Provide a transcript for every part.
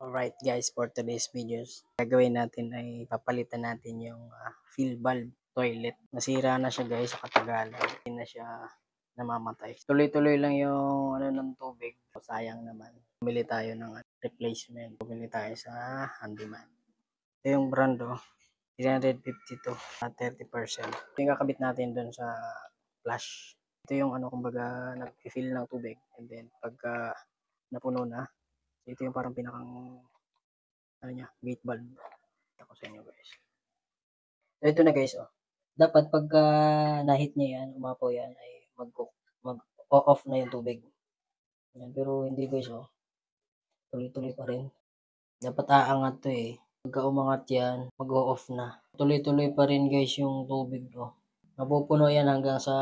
Alright guys, for today's videos, gagawin natin ay papalitan natin yung fill valve toilet. Nasira na siya guys sa katagalan. Hindi na siya namamatay. Tuloy-tuloy lang yung ng tubig. Sayang naman. Bumili tayo ng replacement. Bumili tayo sa handyman. Ito yung brand 352 at 30%. Ito yung kakabit natin dun sa flash. Ito yung kumbaga nag-fill ng tubig. And then pagka napuno na, ito yung parang pinakang gate valve. Ako sa inyo guys. So, ito na guys, dapat pagka na-hit niya yan, umapaw yan, ay mag-off na yung tubig. Yan, pero hindi guys, tuloy-tuloy pa rin. Dapat aangat to Pagka umangat yan, mag-off na. Tuloy-tuloy pa rin guys yung tubig, Mapupuno yan hanggang sa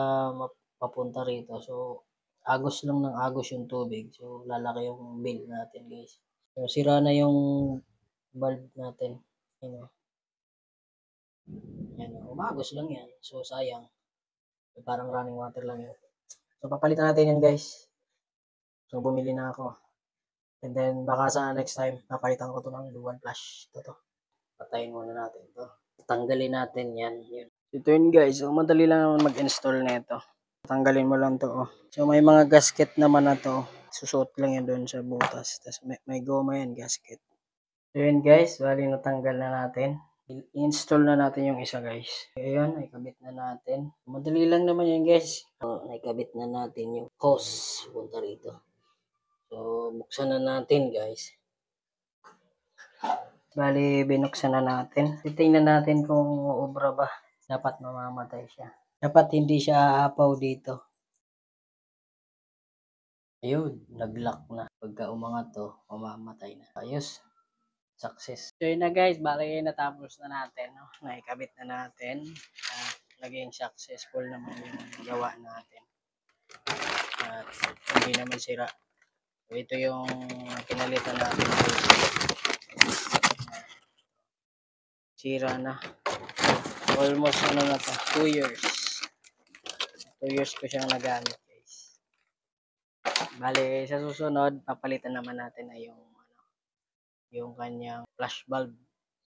mapunta rito. So, agos lang ng agos yung tubig. So, lalaki yung bill natin guys. So, sira na yung valve natin. Yan, umagos lang yan. So, sayang. Parang running water lang yun. So, papalitan natin yan guys. So, bumili na ako. And then, baka sa next time, napalitan ko to ng dual flash. Ito. Patayin muna natin to. Tanggalin natin yan. Yun. Ito yun guys. So, madali lang naman mag-install nito. Tanggalin mo lang to. So, may mga gasket naman na to. Susot lang yan doon sa butas. Tapos, may goma yan, gasket. So, yun guys. Bali, natanggal na natin. I-install na natin yung isa guys. Ayan, naikabit na natin. Madali lang naman yan guys. Naikabit na natin yung hose. Punta rito. So, buksan na natin guys. Bali, binuksan na natin. Titingnan natin kung uubra ba. Dapat mamamatay siya. Dapat hindi siya aapaw dito. Ayun, nag-lock na. Pagka umangat to, mamamatay na. Ayos. Success. So yun na guys, bali natapos na natin. Naikabit na natin. Naging successful naman yung gawa natin. At hindi naman sira. So ito yung pinalitan natin. Sira na. Almost na to, 2 years. 2 years ko siyang nagamit guys. Bali sa susunod, papalitan naman natin na yung kanyang flash bulb.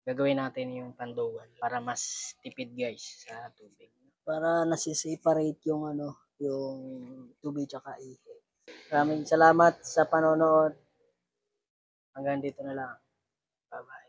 Gagawin natin yung pandual para mas tipid guys sa tubig. Para nasi-separate yung yung tubig tsaka ihi. Maraming salamat sa panonood. Hanggang dito na lang. Bye-bye.